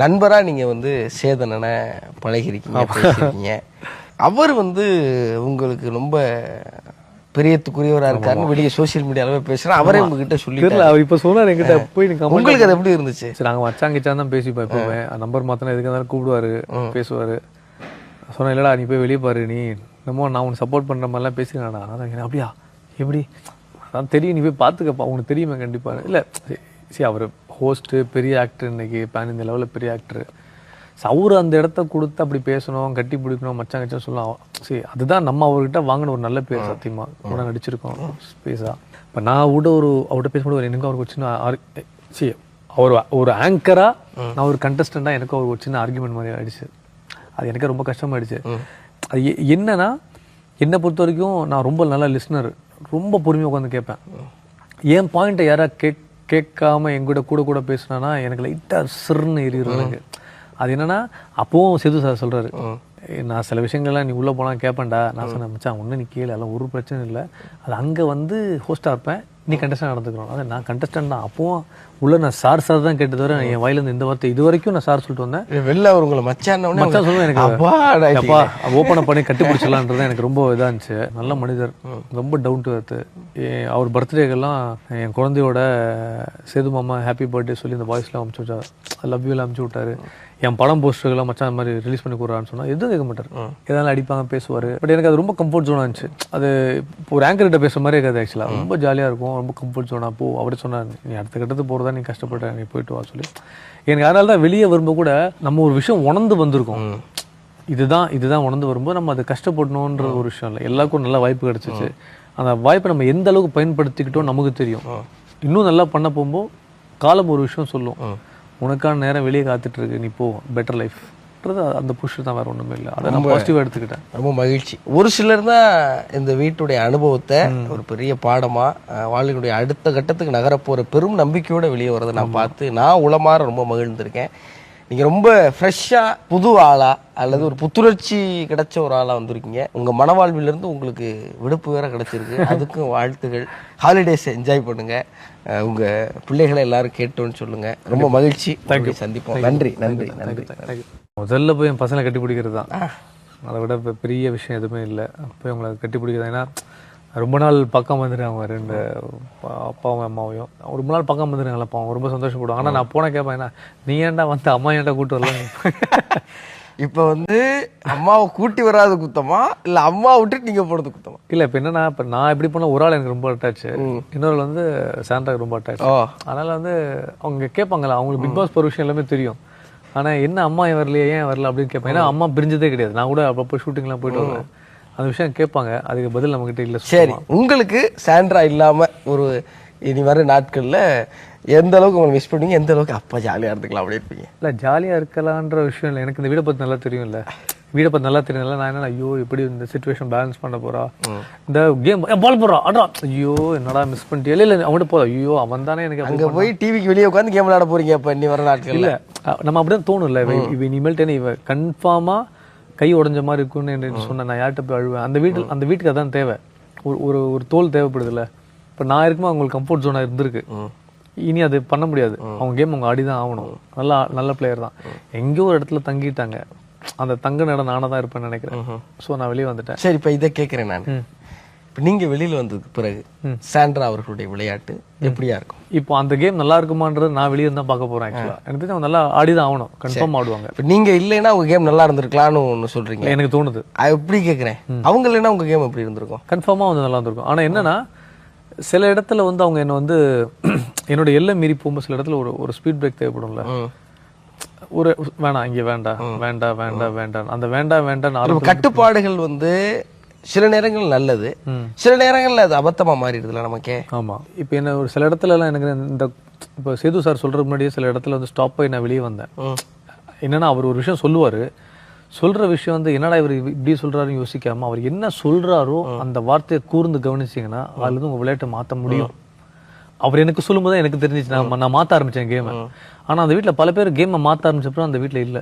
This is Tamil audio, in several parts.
நண்பராக நீங்கள் வந்து சேதனனை பழகிருக்கீங்க, பேசியிருக்கீங்க. அவர் வந்து உங்களுக்கு ரொம்ப பெரியத்துக்குரியவராக இருக்காருன்னு வெளியே சோசியல் மீடியாவில் பேசுகிறேன். அவரே உங்ககிட்ட சொல்லிட்டு அவர் இப்போ சொன்னார் என்கிட்ட போய் உங்களுக்கு அது எப்படி இருந்துச்சு? சரி, நாங்கள் வச்சாங்கிச்சான் தான் பேசிப்போம் எப்போவுமே. நம்பர் மாற்றினா எதுக்கு இருந்தாலும் கூப்பிடுவார், பேசுவார். சொன்னேன் இல்லைடா நீ போய் வெளியே பாரு, நீ என்னமோ நான் உனக்கு சப்போர்ட் பண்ணுற மாதிரிலாம் பேசுகிறேன்டா. அதான் அப்படியா எப்படி அதான் தெரியும், நீ போய் பார்த்துக்கப்பா, உனக்கு தெரியுமே கண்டிப்பாக. இல்லை சரி, அவர் ஹோஸ்ட்டு, பெரிய ஆக்டர், இன்னைக்கு பேன் இந்த லெவலில் பெரிய ஆக்டர். அவரு அந்த இடத்த கொடுத்து அப்படி பேசணும், கட்டி பிடிக்கணும், மச்சான் கச்சான் சொல்லலாம். சரி, அதுதான் நம்ம அவர்கிட்ட வாங்கின ஒரு நல்ல பேர். சத்தியமா கூட நடிச்சிருக்கோம் ஸ்பேஸா. இப்போ நான் கூட அவர்கிட்ட பேசும்போது எனக்கு அவருக்கு ஒரு சின்ன சரி, அவர் ஒரு ஆங்கரா, நான் ஒரு கண்டஸ்டண்டா எனக்கு அவருக்கு ஒரு சின்ன ஆர்குமெண்ட் மாதிரி ஆயிடுச்சு. அது எனக்கு ரொம்ப கஷ்டமாயிடுச்சு. அது என்னன்னா, என்னை பொறுத்த வரைக்கும் நான் ரொம்ப நல்ல லிஸ்னர், ரொம்ப பொறுமையாக உட்காந்து கேட்பேன். என் பாயிண்ட்டை யாராவது கேட்காம என்கிட்ட கூட பேசினானா எனக்கு லைட்டாக சிறுன்னு எரியும் எனக்கு. அது என்னன்னா, அப்பவும் சேது சார் சொல்றாரு, நான் சில விஷயங்கள்லாம் நீ உள்ள போனா கேட்பேன்டா. நான் சொன்னேன் மச்சான் ஒன்று நீ கேளு, அதெல்லாம் ஒரு பிரச்சனை இல்லை. அது அங்கே வந்து ஹோஸ்டாக இருப்பேன், நீ கண்டஸ்டன்ட் நடந்துக்கணும். அதான் நான் கண்டஸ்டன்ட் தான். அப்பவும் உள்ள நான் சார் தான் கேட்டது வரை என் வாயிலிருந்து இந்த வார்த்தை இது வரைக்கும் நான் சார் சொல்லிட்டு வந்தேன். வெளில அவர் உங்களை மச்சான் சொல்லுவேன், எனக்கு அப்பா ஓப்பன் பண்ணி கட்டிப்பிடிச்சலான்றது எனக்கு ரொம்ப இதாக இருந்துச்சு. நல்ல மனிதர், ரொம்ப டவுன் டு எர்த். அவர் பர்த்டேக்கெல்லாம் என் குழந்தையோட சேது மாமா ஹாப்பி பர்த்டே சொல்லி இந்த வாய்ஸ்லாம் அனுப்பிச்சு விட்டார், லவ் யூலாம் அனுப்பிச்சு விட்டாரு. என் படம் போஸ்டர்கள்லாம் மச்சான் மாதிரி ரிலீஸ் பண்ணி கொடுறான்னு சொன்னால் எதுவும் கேட்க மாட்டார், எதனால அடிப்பாங்க பேசுவார். பட் எனக்கு அது ரொம்ப கம்ஃபர்ட் ஜோனாக இருந்துச்சு. அது இப்போ ஒரு ஆங்கர்கிட்ட பேசுகிற மாதிரி இருக்காது. ஆக்சுவலாக ரொம்ப ஜாலியாக இருக்கும், ரொம்ப கம்ஃபர்ட் ஜோனாக. அப்போ அவரே சொன்னார், நீ அடுத்த கட்டத்துக்கு போகிறதா நீ கஷ்டப்பட்ட, நீ போயிட்டு வா சொல்லி. எனக்கு அதனால தான் வெளியே வரும்போது கூட நம்ம ஒரு விஷயம் உணர்ந்து வந்திருக்கோம். இதுதான் உணர்ந்து வரும்போது நம்ம அதை கஷ்டப்படணுன்ற ஒரு விஷயம் இல்லை. எல்லாருக்கும் நல்ல வாய்ப்பு கிடைச்சிச்சு. அந்த வாய்ப்பை நம்ம எந்த அளவுக்கு பயன்படுத்திக்கிட்டோம் நமக்கு தெரியும். இன்னும் நல்லா பண்ண போகும்போது காலம் ஒரு விஷயம் சொல்லும், உனக்கான நேரம் வெளியே காத்துட்டு இருக்கு, நீ போ, பெட்டர் லைஃப்ன்றது அந்த புஷ் தான், வேற ஒன்றுமே இல்லை. அதை நான் பாசிட்டிவாக எடுத்துக்கிட்டேன். ரொம்ப மகிழ்ச்சி. ஒரு சிலர் தான் இந்த வீட்டுடைய அனுபவத்தை ஒரு பெரிய பாடமாக வாழ்க்கையுடைய அடுத்த கட்டத்துக்கு நகரப்போகிற பெரும் நம்பிக்கையோடு வெளியே வரதை நான் பார்த்து நான் உளமாற ரொம்ப மகிழ்ந்திருக்கேன். நீங்கள் ரொம்ப ஃப்ரெஷ்ஷாக புது ஆளா அல்லது ஒரு புத்துணர்ச்சி கிடைச்ச ஒரு ஆளாக வந்திருக்கீங்க. உங்கள் மனவாழ்விலிருந்து உங்களுக்கு விடுப்பு வேற கிடைச்சிருக்கு, அதுக்கும் வாழ்த்துகள். ஹாலிடேஸ் என்ஜாய் பண்ணுங்க, உங்கள் பிள்ளைகளை எல்லாரும் கேட்டோன்னு சொல்லுங்க. ரொம்ப மகிழ்ச்சி, சந்திப்போம். நன்றி நன்றி நன்றி. முதல்ல போய் என் பசங்களை கட்டி பிடிக்கிறது தான், அதை விட பெரிய விஷயம் எதுவுமே இல்லை. போய் உங்களை கட்டி பிடிக்கிறது. ஏன்னா ரொம்ப நாள் பக்கம் வந்துடுறாங்க, ரெண்டு அப்பாவும் அம்மாவையும் ரொம்ப நாள் பக்கம் வந்துடுறாங்களா, அவங்க ரொம்ப சந்தோஷப்படுவாங்க. ஆனால் நான் போன கேட்பேன், ஏன்னா நீ ஏன்டா வந்து அம்மா ஏன்டா கூட்டு வரலாம். இப்போ வந்து அம்மாவை கூட்டி வராது குத்தமா இல்லை அம்மா விட்டுட்டு நீங்கள் போகிறது குத்தமா? இல்லை, இப்போ என்னன்னா, இப்போ நான் எப்படி போனால் ஒரு ஆள் எனக்கு ரொம்ப அட்டாச், இன்னொரு வந்து சாண்ட்ராக்கு ரொம்ப அட்டாச். அதனால வந்து அவங்க கேட்பாங்களா, அவங்களுக்கு பிக் பாஸ் போகிற விஷயம் எல்லாமே தெரியும். ஆனால் என்ன அம்மா ஏன் வரலையே, ஏன் வரல அப்படின்னு கேட்பேன். ஏன்னா அம்மா பிரிஞ்சதே கிடையாது. நான் கூட அப்பப்போ ஷூட்டிங்லாம் போயிட்டு வருவேன், அந்த விஷயம் கேட்பாங்க. அதுக்கு பதில் நம்ம கிட்ட இல்லை. சரி, உங்களுக்கு சாண்ட்ரா இல்லாம ஒரு இனி வர நாட்கள்ல எந்த அளவுக்கு உங்களை மிஸ் பண்ணுவீங்க, எந்த அளவுக்கு அப்பா ஜாலியா இருந்துக்கலாம் அப்படி இருப்பீங்க? இல்லை, ஜாலியா இருக்கலான்ற விஷயம் இல்லை. எனக்கு இந்த வீடை பத்தி நல்லா தெரியும். இல்லை, வீடை பத்தி நல்லா தெரியும். நான் என்ன ஐயோ எப்படி இந்த சிச்சுவேஷன் பேலன்ஸ் பண்ண போறா, இந்த கேம் பால் போடுறா அடா, ஐயோ என்னடா மிஸ் பண்ணிட்டே. இல்லை அவங்ககிட்ட போதும், ஐயோ அவன் தானே எனக்கு. அங்க போய் டிவிக்கு வெளியே உட்காந்து கேம் விளையாட போறீங்க அப்ப இனி வர நாட்கள்? இல்லை, நம்ம அப்படிதான் தோணும். இல்லை, இனிமேல்ட்டு இவ கன்ஃபார்மா கை உடஞ்ச மாதிரி இருக்குன்னு சொன்ன நான் யார்கிட்ட போய் அழுவேன். அந்த வீட்டுக்கு அதான் தேவை, ஒரு தோல் தேவைப்படுது. இல்லை, இப்போ நான் இருக்கும்போது அவங்களுக்கு கம்ஃபர்ட் ஜோனாக இருந்திருக்கு. இனி அது பண்ண முடியாது. அவங்க கேம் அவங்க ஆடிதான் ஆகணும். நல்ல பிளேயர் தான். எங்கேயோ ஒரு இடத்துல தங்கிட்டாங்க, அந்த தங்க இடம் நானாக தான் இருப்பேன்னு நினைக்கிறேன். ஸோ நான் வெளியே வந்துட்டேன். சரி, இப்போ இதை கேட்குறேன் நான். இப்போ நீங்க வெளியில் வந்ததுக்கு பிறகு சாண்ட்ரா அவர்களுடைய விளையாட்டு எப்படியா இருக்கும்? இப்போ அந்த கேம் நல்லா இருக்குமான்றது நான் வெளியே தான் பார்க்க போறேன். ஆக்சுவலா எனக்கு தெரிஞ்சு அவங்க நல்லா ஆடிதான் ஆகணும், கன்ஃபார்ம் ஆடுவாங்க. இப்போ நீங்க இல்லைன்னா உங்க கேம் நல்லா இருந்திருக்கலாம்னு ஒன்று சொல்றீங்க, எனக்கு தோணுது. எப்படி கேட்குறேன், அவங்க இல்லைன்னா உங்க கேம் எப்படி இருந்திருக்கும்? கன்ஃபார்மா வந்து நல்லா இருந்திருக்கும். ஆனா என்னன்னா, சில இடத்துல வந்து அவங்க என்ன வந்து என்னோட எல்லை மீறி போகும்போது சில இடத்துல ஒரு ஸ்பீட் பிரேக் தேவைப்படும்ல. ஒரு வேணாம், இங்க வேண்டாம் வேண்டாம் வேண்டாம் வேண்டாம், அந்த வேண்டாம் வேண்டாம் கட்டுப்பாடுகள் வந்து சில நேரங்கள் நல்லது, சில நேரங்கள்ல அது அபத்தமா மாறிடுதுல நமக்கே. ஆமா, இப்போ என்ன ஒரு சில இடத்துல எல்லாம் எனக்கு இந்த இப்போ சேது சார் சொல்றதுக்கு முன்னாடியே சில இடத்துல வந்து ஸ்டாப் ஆகி நான் வெளியே வந்தேன். என்னன்னா, அவர் ஒரு விஷயம் சொல்லுவாரு, சொல்ற விஷயம் வந்து என்னடா இவர் இப்படி சொல்றாருன்னு யோசிக்காம அவர் என்ன சொல்றாரோ அந்த வார்த்தையை கூர்ந்து கவனிச்சிங்கன்னா அதுல இருந்து உங்க விளையாட்டை மாற்ற முடியும். அவர் எனக்கு சொல்லும் போது எனக்கு தெரிஞ்சிச்சு, நான் மாற்ற ஆரம்பிச்சேன் கேமை. ஆனா அந்த வீட்டுல பல பேர் கேமை மாற்ற ஆரம்பிச்சப்பறம் அந்த வீட்டுல இல்ல.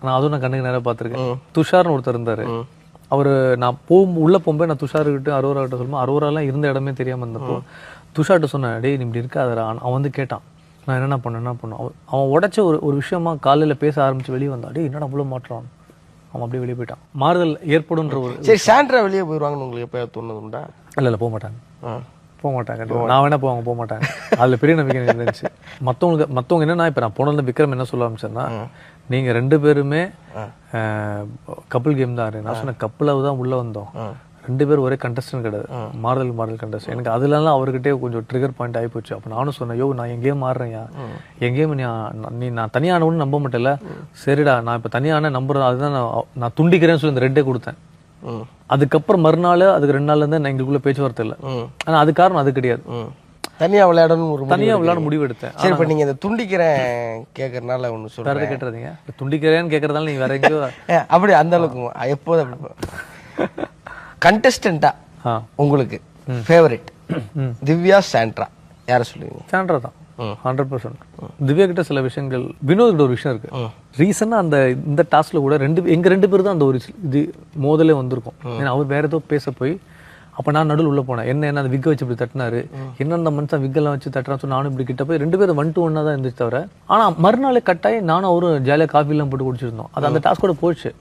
நான் அதுவும் நான் கண்ணுக்கு நேரம் பார்த்திருக்கேன். துஷார்னு ஒருத்தர் இருந்தாரு, அவரு நான் உள்ள போகும்போது நான் துஷார்கிட்ட அரோரா கிட்ட சொல்லும்போது அரோராலாம் இருந்த இடமே தெரியாம இருந்தப்போ துஷார்ட்ட சொன்னேன், டேய் நீ இப்படி இருக்காதரா. அவன் வந்து கேட்டான், நான் என்ன பண்ணேன் அவன் உடைச்ச ஒரு விஷயமா காலையில் பேச ஆரம்பிச்சு வெளியே வந்தா, டேய் என்னடா அவ்வளோ மாற்றான், அவன் அப்படியே வெளியே போயிட்டான். மாறுதல் ஏற்படுன்ற ஒரு சரி சாண்ட்ரா வெளியே போயிடுவாங்கன்னு உங்களுக்கு எப்போ தோணுது உண்டா? இல்லை போக மாட்டாங்க. நான் வேணா போக மாட்டாங்க. அதில் பெரிய நம்பிக்கை எனக்கு இருந்துச்சு. மற்றவங்க என்னன்னா, இப்போ நான் போனது விக்ரம் என்ன சொல்ல ஆரம்பிச்சேன்னா, நீங்கள் 2 பேருமே கப்புள் கேம் தான். நான் சொன்ன கப்புளாக தான் உள்ளே வந்தோம், 2 பேரும் ஒரே கண்டஸ்டன்ட் கிடையாது, மாறுதல் கண்டஸ்ட். எனக்கு அதுலலாம் அவர்கிட்டே கொஞ்சம் ட்ரிகர் பாயிண்ட் ஆகி போச்சு. அப்போ நானும் சொன்னேன், யோ நான் என் கேம் ஆடுறேன்யா, என் கேம் நான் தனியானவனு நம்ப மாட்டேல, சரிடா நான் இப்போ தனியான நம்புறேன், அதுதான் நான் துண்டிக்கிறேன்னு சொல்லி இந்த 2 கொடுத்தேன். அதுக்கப்புறம் மறுநாள் அதுக்கு 2 நாள்ல இருந்து எங்களுக்குள்ள பேச்சுவார்த்தை இல்லை. ஆனால் அது காரணம் அது கிடையாது, தனியா விளையாடணும் தனியா விளையாட முடிவு எடுத்தேன். சரி, இப்போ நீங்க இந்த துண்டிக்கிறேன் கேட்கறதுனால ஒன்று சொல்றேன். வேற கேட்டுறீங்க, துண்டிக்கிறேன்னு கேட்கறதால நீங்க வேற எங்கேயோ அப்படி அந்த அளவுக்கு எப்போது கண்டஸ்டண்டா உங்களுக்கு ஃபேவரட் திவ்யா சாண்ட்ரா யாரை சொல்லுவீங்க? சாண்ட்ரா தான் 100%. திவ்யா கிட்ட சில விஷயங்கள், வினோத் கிட்ட ஒரு விஷயம் இருக்கு. ரீசனா இந்த டாஸ்க்ல கூட எங்க 2 பேர் தான் அந்த ஒரு இது மோதலே வந்திருக்கும். ஏன்னா அவர் வேற ஏதோ பேச போய், அப்ப நான் நடுவில் உள்ள போனேன். என்ன அந்த விக்க வச்சு இப்படி தட்டினாரு, என்ன அந்த மனுஷன் விக்கெல்லாம் வச்சு தட்டுறான்னு சொல்லி நானும் இப்படி கிட்ட போய் 2 பேரும் 1-to-1 தான் இருந்துச்சு தவிர, ஆனா மறுநாளே கட்டாயி நானும் அவரும் ஜாலியா காஃபி எல்லாம் போட்டு குடிச்சிருந்தோம். அது அந்த டாஸ்கோட போச்சு.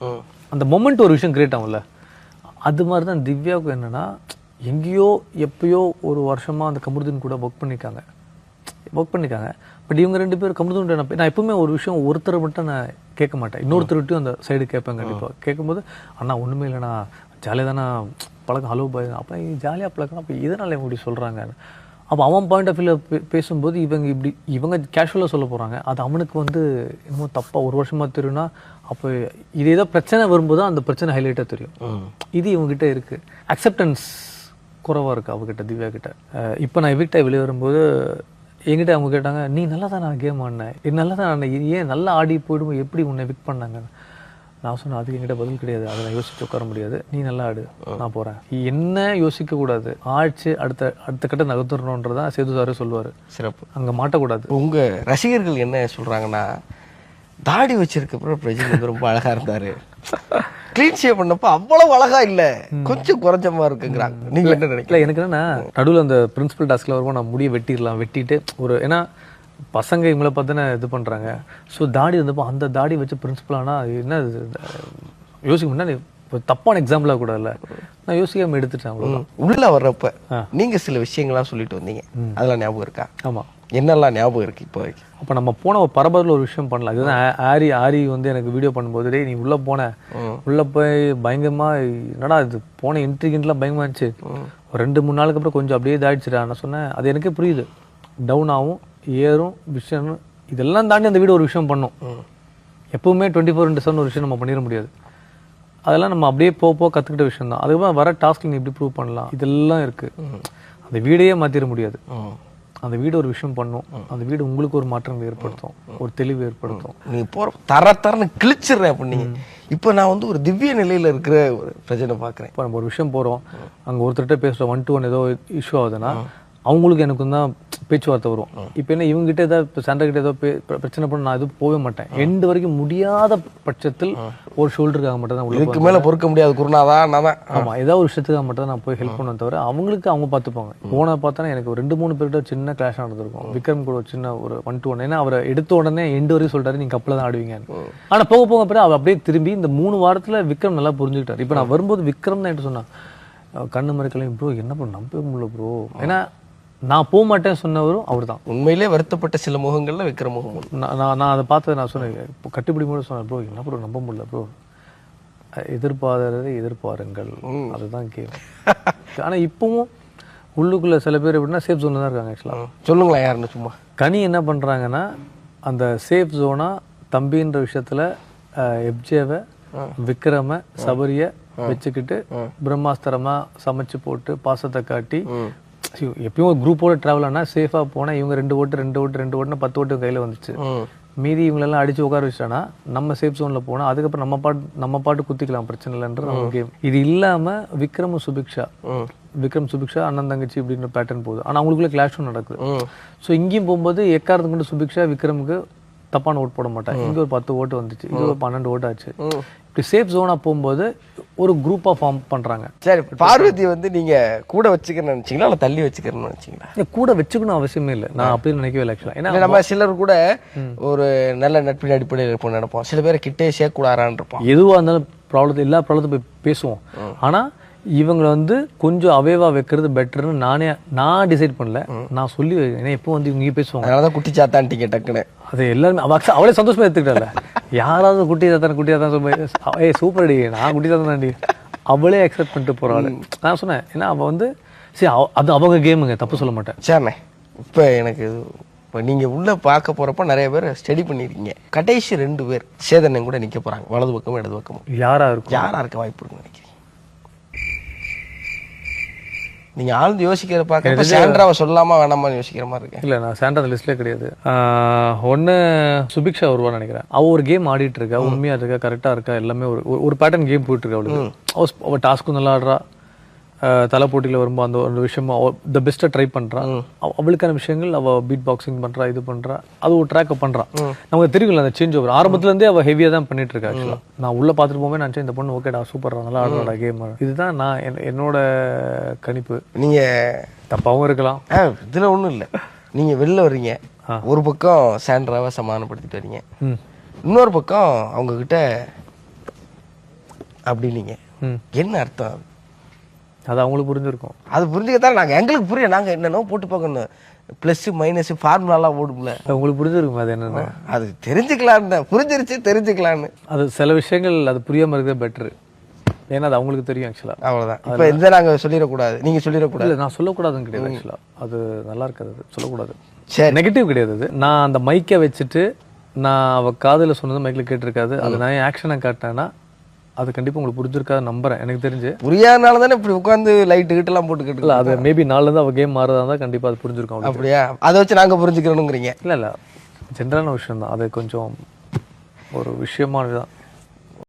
அந்த மொமெண்ட் ஒரு விஷயம் கிரியேட் ஆகும்ல, அது மாதிரி தான் திவ்யாவுக்கு. என்னன்னா, எங்கேயோ எப்பயோ ஒரு வருஷமா அந்த கமருதீன் கூட ஒர்க் பண்ணிக்காங்க. பட் இவங்க 2 பேரும் கமருதீன், நான் எப்பவுமே ஒரு விஷயம் ஒருத்தரை மட்டும் நான் கேட்க மாட்டேன், இன்னொருத்தருட்டையும் அந்த சைடு கேட்பேன். கண்டிப்பாக கேட்கும்போது, அண்ணா ஒன்றுமே இல்லைண்ணா ஜாலியாக தானே பழக்கம், ஹலோ பாய், அப்போ ஜாலியாக பழக்கம், அப்போ இதனால இவங்க இப்படி சொல்கிறாங்க. அப்போ அவன் பாயிண்ட் ஆஃப் வியூவில் பேசும்போது இவங்க கேஷுவலாக சொல்ல போகிறாங்க, அது அவனுக்கு வந்து இன்னமும் தப்பாக ஒரு வருஷமாக தெரியும்னா, அப்போ இது ஏதோ பிரச்சனை வரும்போது அந்த பிரச்சனை ஹைலைட்டாக தெரியும். இது இவங்ககிட்ட இருக்குது, அக்செப்டன்ஸ் குறைவாக இருக்குது அவகிட்ட, திவ்யா கிட்ட. இப்போ நான் எவிக்டாக வெளியே வரும்போது என்கிட்ட அவங்க கேட்டாங்க, நீ நல்லா தான் நான் கேம் ஆடினேன், இது நல்லா தான் ஆடினேன், ஏன் நல்லா ஆடி போயிடும், எப்படி உன்னை விக் பண்ணாங்க? நான் சொன்னேன், அதுக்கு என்கிட்ட பதில் கிடையாது, அதை நான் யோசிச்சு உட்கார முடியாது, நீ நல்லா ஆடு, நான் போகிறேன். என்ன யோசிக்க கூடாது, ஆட்சி அடுத்த கட்ட நகர்த்துறணுன்றதான் சேது சாரே சொல்லுவார். சிறப்பு, அங்கே மாட்டக்கூடாது. உங்கள் ரசிகர்கள் என்ன சொல்கிறாங்கன்னா, தாடி வச்சிருக்கப்புறம் பிரஜின் வந்து ரொம்ப அழகாக இருந்தார், க்ளீன் ஷேவ் பண்ணப்போ அவ்வளவு அழகா இல்ல, கொஞ்சம் குறைஞ்சமா இருக்குங்கிறாங்க. நீங்க என்ன நினைக்கல? எனக்கு என்னன்னா, நடுவில் அந்த பிரின்சிபல் டாஸ்க்ல வரும்போது நான் முடியை வெட்டிட்டு ஒரு, ஏன்னா பசங்க இவங்கள பார்த்து இது பண்றாங்க. ஸோ தாடி வந்தப்போ அந்த தாடி வச்சு பிரின்சிபல் ஆனா என்ன யோசிக்க முன்னாடி தப்பான எக்ஸாம்பிளா கூட இல்ல, நான் யோசிக்காம எடுத்துட்டேன். உள்ள வர்றப்ப நீங்க சில விஷயங்கள்லாம் சொல்லிட்டு வந்தீங்க, அதெல்லாம் ஞாபகம் இருக்கா? ஆமா, என்னெல்லாம் ஞாபகம் இருக்கு இப்போ? அப்போ நம்ம போன ஒரு பரபரில் ஒரு விஷயம் பண்ணலாம். இதுதான் ஆரி வந்து எனக்கு வீடியோ பண்ணும்போது, டே நீ உள்ள போய் பயங்கரமா, என்னடா இது போன இன்ட்ரிகென்ட்லாம் பயங்கரமா இருந்துச்சு, ஒரு 2-3 நாளுக்கு அப்புறம் கொஞ்சம் அப்படியே இதாகிடுச்சுடா. நான் சொன்னேன், அது எனக்கே புரியுது, டவுன் ஆகும் ஏறும் விஷயம், இதெல்லாம் தாண்டி அந்த வீடியோ ஒரு விஷயம் பண்ணோம். எப்பவுமே 24/7 ஒரு விஷயம் நம்ம பண்ணிட முடியாது, அதெல்லாம் நம்ம அப்படியே போக கற்றுக்கிட்ட விஷயம் தான். அதுக்கப்புறம் வர டாஸ்க் நீ இப்படி ப்ரூவ் பண்ணலாம், இதெல்லாம் இருக்கு. அந்த வீடையே மாற்றிட முடியாது, அந்த வீடு ஒரு விஷயம் பண்ணும், அந்த வீடு உங்களுக்கு ஒரு மாற்றங்கள் ஏற்படுத்தும், ஒரு தெளிவு ஏற்படுத்தும். நீ போற தரன்னு கிழிச்சிடுறேன் அப்படின்னீங்க. இப்போ நான் வந்து ஒரு திவ்ய நிலையில இருக்கிற ஒரு பிரச்சனை பார்க்குறேன். இப்போ நம்ம ஒரு விஷயம் போகிறோம், அங்கே ஒருத்தர்கிட்ட பேசுகிறோம், 1-to-1 ஏதோ இஷ்யூ ஆகுதுன்னா அவங்களுக்கு எனக்கும் தான் பேச்சுவார்த்தை வரும். இப்போ என்ன இவங்ககிட்ட ஏதாவது இப்போ சண்டைகிட்ட ஏதோ பிரச்சனை பண்ண நான் எதுவும் போகவே மாட்டேன். எண்டு வரைக்கும் முடியாத பட்சத்தில் ஒரு ஷோல்டருக்காக மட்டும் தான், இதுக்கு மேலே பொறுக்க முடியாது குருநாதான் நான் தான். ஆமாம், ஏதாவது ஒரு விஷயத்துக்காக மட்டும் தான் நான் போய் ஹெல்ப் பண்ணுவேன் தவிர அவங்களுக்கு அவங்க பார்த்துப்பாங்க. போன பார்த்தோன்னா எனக்கு 2-3 பேர்கிட்ட சின்ன கிளாஷ் நடந்திருக்கும். விக்ரம் கூட ஒரு சின்ன ஒரு 1-to-1, ஏன்னா அவரை எடுத்த உடனே எண்டு வரைக்கும் சொல்லிட்டாரு நீங்க கப்பல தான் ஆடுவீங்க. ஆனால் போக பிறகு அவர் அப்படியே திரும்பி இந்த 3 வாரத்தில் விக்ரம் நல்லா புரிஞ்சுக்கிட்டார். இப்போ நான் வரும்போது விக்ரம் தான் என்கிட்ட சொன்னான், கண்ணு மறைக்கலாம் ப்ரோ, என்ன ப்ரோ நம்ப முடியல ப்ரோ, ஏன்னா நான் போக மாட்டேன்னு சொன்னவரும் அவர் தான். உண்மையிலே வருத்தப்பட்ட சில முகங்கள்ல விக்ரம் முகம். நான் அதை பார்த்து நான் சொன்னேன், இப்போ கட்டிப்பிடி கூட சொன்னேன், ப்ரோ என்ன ப்ரோ நம்ப முடியல ப்ரோ, எதிர்பாருங்கள், அதுதான் கேள்வி. ஆனால் இப்பவும் உள்ளுக்குள்ள சில பேர் எப்படின்னா சேஃப் ஜோன்ல தான் இருக்காங்க. ஆக்சுவலாக சொல்லுங்களேன் யாருன்னு சும்மா. கனி என்ன பண்றாங்கன்னா, அந்த சேஃப் ஜோனா தம்பின்ற விஷயத்துல எப்ஜேவை, விக்ரம, சபரிய வச்சுக்கிட்டு பிரம்மாஸ்திரமா சமைச்சு போட்டு பாசத்தை காட்டி, எப்பயும் ஒரு குரூப்போட டிராவல் ஆனா சேஃபா போனா இவங்க 2 ஓட்டு 10 ஓட்டு கையில வந்துச்சு, மீதி இவங்களெல்லாம் அடிச்சு உட்கார வச்சுட்டானா நம்ம சேஃப் ஜோன்ல போனா அதுக்கப்புறம் நம்ம பாட்டு குத்திக்கலாம், பிரச்சனை இல்லைன்ற நம்ம கேம். இது இல்லாம விக்ரம் சுபிக்ஷா அண்ணன் தங்கச்சி இப்படின்ற பேட்டர்ன் போகுது. ஆனா அவங்களுக்குள்ள கிளாஷும் நடக்குது. ஸோ இங்கேயும் போகும்போது எக்காரத்துக்கு மட்டும் சுபிக்ஷா விக்ரமுக்கு தப்பான ஓட்டு போட மாட்டேன். இங்கே ஒரு 10 ஓட்டு வந்துச்சு, இது ஒரு 12 ஓட்டு ஆச்சு. இப்படி சேஃப் ஜோனாக போகும்போது ஒரு குரூப்பாக ஃபார்ம் பண்ணுறாங்க. சரி, பார்வதி வந்து நீங்கள் கூட வச்சுக்கணும்னு நினச்சிங்களா இல்லை தள்ளி வச்சுக்கணும்னு நினச்சிங்களா? கூட வச்சுக்கணும் அவசியமே இல்லை, நான் அப்படின்னு நினைக்கவே இல்லை ஆக்சுவலாக. ஏன்னா நம்ம சிலர் கூட ஒரு நல்ல நட்பின் அடிப்படையில் இருப்போம் நினைப்போம், சில பேரை கிட்டே சேர்க்கூடாரான்னு இருப்போம். எதுவாக இருந்தாலும் எல்லா ப்ராப்ளத்தையும் போய் பேசுவோம். ஆனால் இவங்களை வந்து கொஞ்சம் அவேவா வைக்கிறது பெட்டர்னு நான் டிசைட் பண்ணல, நான் சொல்லி ஏன்னா எப்போ வந்து இவங்க பேசுவாங்க. அதனால தான் குட்டி சாத்தான்ட்டீங்க டக்குன்னு. அது எல்லாருமே அவளே சந்தோஷமா எடுத்துக்கிட்டல, யாராவது குட்டி சாத்தான் சொல்லும்போது ஏய் சூப்பர் அடி, நான் குட்டி சாத்தான்டி, அவளே அக்செப்ட் பண்ணிட்டு போறாள். நான் சொன்னேன் ஏன்னா அவள் வந்து சரி அது அவங்க கேமுங்க, தப்பு சொல்ல மாட்டேன். சரிண்ணே, இப்போ எனக்கு இப்போ நீங்கள் உள்ளே பார்க்க போகிறப்ப நிறைய பேர் ஸ்டடி பண்ணியிருக்கீங்க. கடைசி 2 பேர் சேதனை கூட நிற்க போகிறாங்க, வலது பக்கமும் இடது பக்கமும். யாராக இருக்கும், யாராக இருக்க வாய்ப்பு இருக்குன்னு நினைக்கிறீங்க? நீங்கள் ஆழ்ந்து யோசிக்கிற பார்க்க சாண்ட்ராவை சொல்லாமா வேணாமான்னு யோசிக்கிற மாதிரி இருக்கேன். இல்லை, நான் சாண்ட்ரா அந்த லிஸ்ட்லேயே கிடையாது. ஒன்று சுபிக்ஷா வருவான்னு நினைக்கிறேன். அவள் ஒரு கேம் ஆடிட்டு இருக்கா, உண்மையாக இருக்கா, கரெக்டாக இருக்கா, எல்லாமே ஒரு பேட்டர்ன் கேம் போயிட்டு இருக்கா அவளுக்கு. அவள் டாஸ்க்கும் நல்லா ஆடுறா, தலை போட்டியில் வரும்போது அந்த ஒரு விஷயமா த பெஸ்ட்டை ட்ரை பண்ணுறான். அவளுக்கான விஷயங்கள் அவள் பீட் பாக்ஸிங் பண்ணுறா, இது பண்ணுறா, அது ஒரு ட்ராக்கை பண்ணுறான். நமக்கு தெரியுங்களா அந்த சேஞ்ச் ஓவர் ஆரம்பத்துலேருந்தே அவள் ஹெவியாக தான் பண்ணிட்டு இருக்கா. ஆக்சுவலாக நான் உள்ளே பார்த்துட்டு போவே நினச்சேன் இந்த பொண்ணு ஓகேடா சூப்பரா நல்லா ஆடுறாடா கேம். இதுதான் நான் என்னோட கணிப்பு. நீங்கள் தப்பாகவும் இருக்கலாம், இதில் ஒன்றும் இல்லை. நீங்கள் வெளில வர்றீங்க, ஒரு பக்கம் சாண்ட்ராவை சமாதானப்படுத்திட்டு வரீங்க, இன்னொரு பக்கம் அவங்கக்கிட்ட அப்படின்னீங்க, என்ன அர்த்தம்? அது அவங்களுக்கு புரிஞ்சிருக்கும். அது புரிஞ்சுக்கத்தான் நாங்கள் எங்களுக்கு புரியும், நாங்கள் என்னென்னோ போட்டு பார்க்கணும், ப்ளஸ் மைனஸ் ஃபார்முலாலாம் ஓடும்ல, உங்களுக்கு புரிஞ்சிருக்கும் அது என்னென்ன. அது தெரிஞ்சுக்கலான்னு புரிஞ்சிருச்சு, தெரிஞ்சுக்கலான்னு. அது சில விஷயங்கள் அது புரியாமல் இருக்கிறது பெட்ரு, ஏன்னா அது அவங்களுக்கு தெரியும் ஆக்சுவலாக. அவ்வளோதான். இப்போ இந்த நாங்கள் சொல்லிடக்கூடாது, நீங்கள் சொல்லிடக்கூடாது. இல்லை, நான் சொல்லக்கூடாதுன்னு கிடையாது ஆக்சுவலாக, அது நல்லா இருக்காது, அது சொல்லக்கூடாது. சரி, நெகட்டிவ் கிடையாது அது. நான் அந்த மைக்கை வச்சுட்டு நான் அவள் காதில் சொன்னது மைக்கில் கேட்டிருக்காது, அது நான் ஆக்ஷனை காட்டினேன்னா அது கண்டிப்பாக உங்களுக்கு புரிஞ்சிருக்காது நம்புறேன். எனக்கு தெரிஞ்சு புரியாதனால தானே இப்படி உட்காந்து லைட்டு கிட்டலாம் போட்டு கேட்டுல, அது மேபி நாலுலேருந்து அவள் கேம் மாறதா இருந்தால் கண்டிப்பாக அது புரிஞ்சிருக்கும். அப்படியா? அதை வச்சு நாங்கள் புரிஞ்சுக்கிறோங்கிறீங்க? இல்லை, ஜென்ரலான விஷயம் தான் அது, கொஞ்சம் ஒரு விஷயமானது தான்.